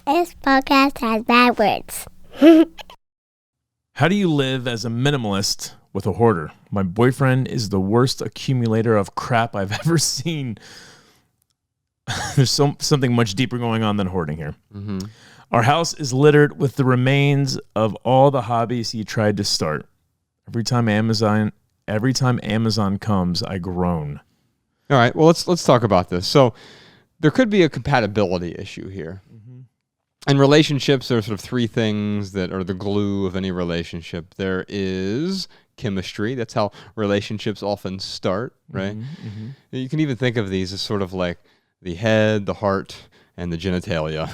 This podcast has bad words. How do you live as a minimalist with a hoarder? My boyfriend is the worst accumulator of crap I've ever seen. There's something much deeper going on than hoarding here. Mm-hmm. Our house is littered with the remains of all the hobbies he tried to start. Every time Amazon comes, I groan. All right, well, let's talk about this. So there could be a compatibility issue here. In relationships, there are sort of three things that are the glue of any relationship. There is chemistry. That's how relationships often start, right? Mm-hmm. You can even think of these as sort of like the head, the heart, and the genitalia.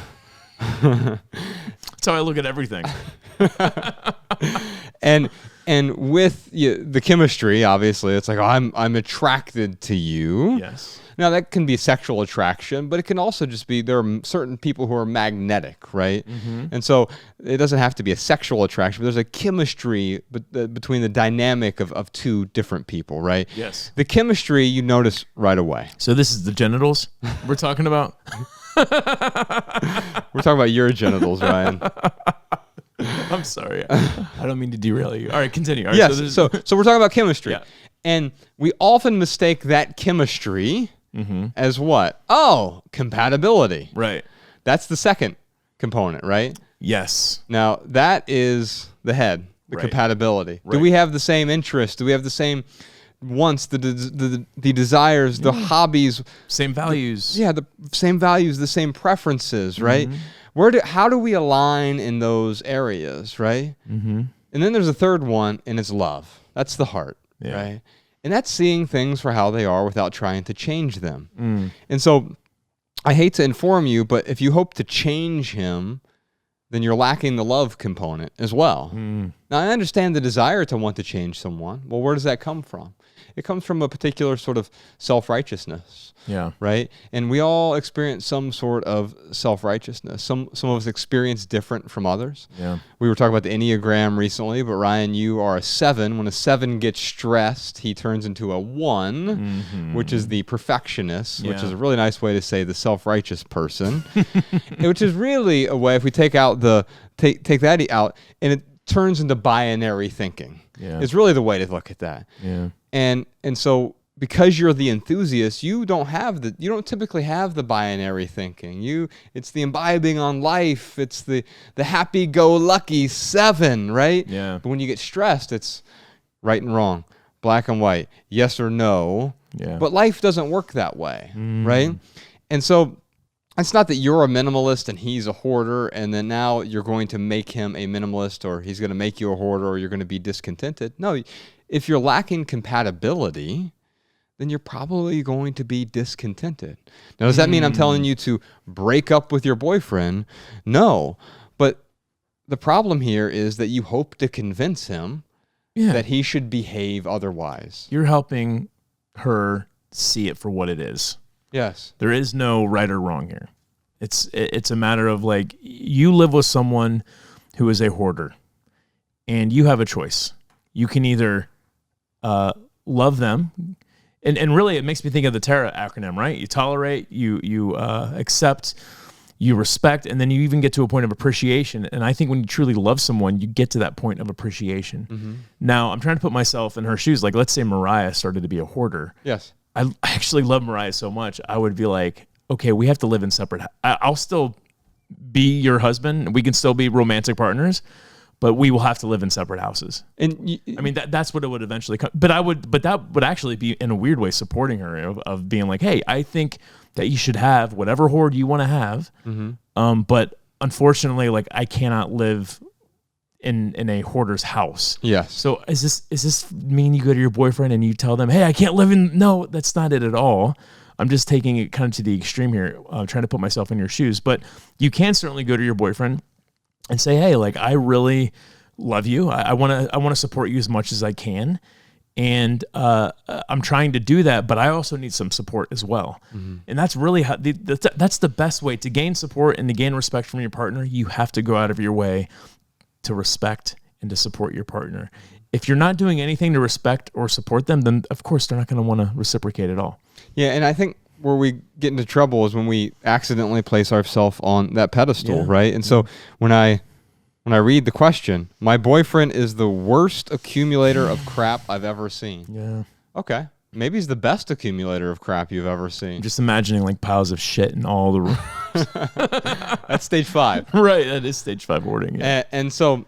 That's how I look at everything. and with the chemistry, obviously, it's like, oh, I'm attracted to you. Yes. Now, that can be sexual attraction, but it can also just be there are certain people who are magnetic, right? Mm-hmm. And so it doesn't have to be a sexual attraction, but there's a chemistry between the dynamic of two different people, right? Yes. The chemistry you notice right away. So this is the genitals we're talking about? We're talking about your genitals, Ryan. I'm sorry. I don't mean to derail you. All right, continue. All right, Yes, so we're talking about chemistry. Yeah. And we often mistake that chemistry as what? Oh, compatibility. Right. That's the second component, right? Yes. Now, that is the head, the Right. compatibility. Right. Do we have the same interests? Do we have the same wants, the desires, the hobbies? Same values. Yeah, the same values, the same preferences, right? How do we align in those areas, right? Mm-hmm. And then there's a third one, and it's love. That's the heart, right? And that's seeing things for how they are without trying to change them. And so I hate to inform you, but if you hope to change him, then you're lacking the love component as well. Now, I understand the desire to want to change someone. Well, where does that come from? It comes from a particular sort of self-righteousness. Yeah. Right? And we all experience some sort of self-righteousness. Some of us experience different from others. Yeah. We were talking about the Enneagram recently, but Ryan, you are a 7. When a 7 gets stressed, he turns into a 1, which is the perfectionist, which is a really nice way to say the self-righteous person, which is really a way, if we take out take that out, and it turns into binary thinking. Yeah. It's really the way to look at that. Yeah. And so because you're the enthusiast, you don't typically have the binary thinking. It's the imbibing on life. It's the happy-go-lucky 7, right? Yeah. But when you get stressed, it's right and wrong, black and white, yes or no. Yeah. But life doesn't work that way, right? And so it's not that you're a minimalist and he's a hoarder, and then now you're going to make him a minimalist, or he's going to make you a hoarder, or you're going to be discontented. No, if you're lacking compatibility, then you're probably going to be discontented. Now, does that mean I'm telling you to break up with your boyfriend? No. But the problem here is that you hope to convince him that he should behave otherwise. You're helping her see it for what it is. Yes. There is no right or wrong here. It's a matter of, like, you live with someone who is a hoarder, and you have a choice. You can either love them, and really it makes me think of the TERRA acronym, right? You tolerate, you accept, you respect, and then you even get to a point of appreciation. And I think when you truly love someone, you get to that point of appreciation. Now, I'm trying to put myself in her shoes. Like, let's say Mariah started to be a hoarder. Yes. I actually love Mariah so much. I would be like, okay, we have to live in separate. I'll still be your husband. We can still be romantic partners, but we will have to live in separate houses. And I mean, that's what it would eventually come. But that would actually be, in a weird way, supporting her of being like, hey, I think that you should have whatever hoard you want to have. But unfortunately, like, I cannot live in a hoarder's house. Yes. So is this mean you go to your boyfriend and you tell them, hey, I can't live in? No, that's not it at all. I'm just taking it kind of to the extreme here, trying to put myself in your shoes. But you can certainly go to your boyfriend and say, hey, like, I really love you. I want to support you as much as I can. And I'm trying to do that, but I also need some support as well. And that's really that's the best way to gain support and to gain respect from your partner. You have to go out of your way to respect and to support your partner. If you're not doing anything to respect or support them, then of course they're not going to want to reciprocate at all. Yeah, and I think where we get into trouble is when we accidentally place ourselves on that pedestal, right? And so when I read the question, my boyfriend is the worst accumulator of crap I've ever seen. Yeah. Okay. Maybe he's the best accumulator of crap you've ever seen. I'm just imagining like piles of shit in all the rooms. That's stage 5. Right. That is stage 5 hoarding. Yeah. And so,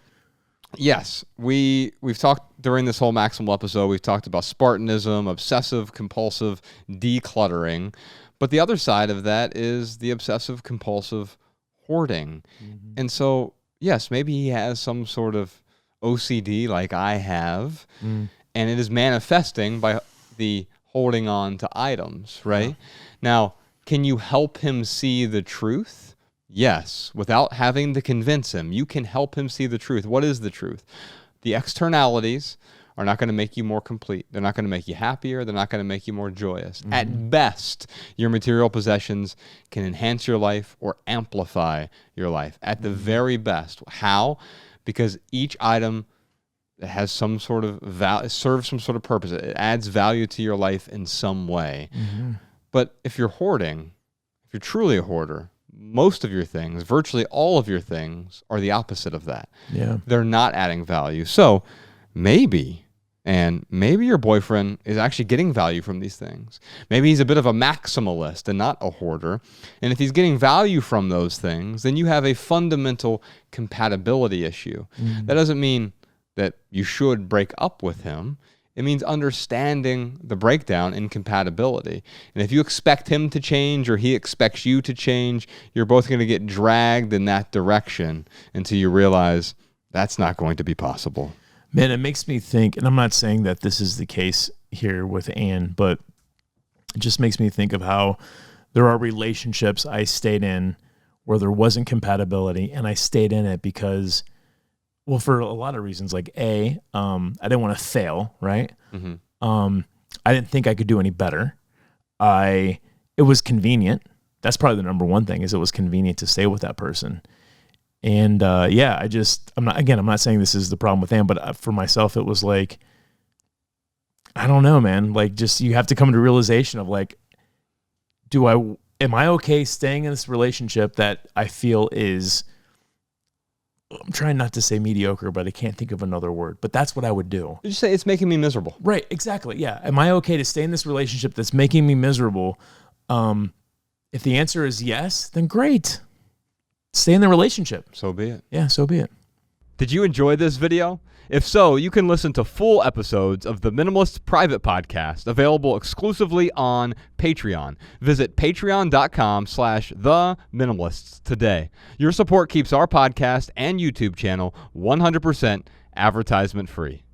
yes, we've talked during this whole Maximal episode, we've talked about Spartanism, obsessive compulsive decluttering. But the other side of that is the obsessive compulsive hoarding. Mm-hmm. And so, yes, maybe he has some sort of OCD like I have, and it is manifesting by the holding on to items, right? Yeah. Now, can you help him see the truth? Yes. Without having to convince him, you can help him see the truth. What is the truth? The externalities are not going to make you more complete. They're not going to make you happier. They're not going to make you more joyous. Mm-hmm. At best, your material possessions can enhance your life or amplify your life. At the very best. How? Because each item has some sort of serves some sort of purpose. It adds value to your life in some way. Mm-hmm. But if you're hoarding, if you're truly a hoarder, most of your things, virtually all of your things, are the opposite of that. Yeah. They're not adding value. So maybe your boyfriend is actually getting value from these things. Maybe he's a bit of a maximalist and not a hoarder. And if he's getting value from those things, then you have a fundamental compatibility issue. Mm-hmm. That doesn't mean that you should break up with him. It means understanding the breakdown in compatibility. And if you expect him to change or he expects you to change, you're both going to get dragged in that direction until you realize that's not going to be possible. Man, it makes me think, and I'm not saying that this is the case here with Ann, but it just makes me think of how there are relationships I stayed in where there wasn't compatibility, and I stayed in it because, well, for a lot of reasons. Like I didn't want to fail, right? Mm-hmm. I didn't think I could do any better. It was convenient. That's probably the number one thing, is it was convenient to stay with that person. And I'm not saying this is the problem with Ann, but for myself, it was like, I don't know, man. Like, just, you have to come to realization of like, am I okay staying in this relationship that I feel is, I'm trying not to say mediocre, but I can't think of another word, but that's what I would do. You say it's making me miserable. Right. Exactly. Yeah. Am I okay to stay in this relationship that's making me miserable? If the answer is yes, then great. Stay in the relationship. So be it. Yeah, so be it. Did you enjoy this video? If so, you can listen to full episodes of the Minimalist private podcast available exclusively on Patreon. Visit patreon.com/theminimalists today. Your support keeps our podcast and YouTube channel 100% advertisement free.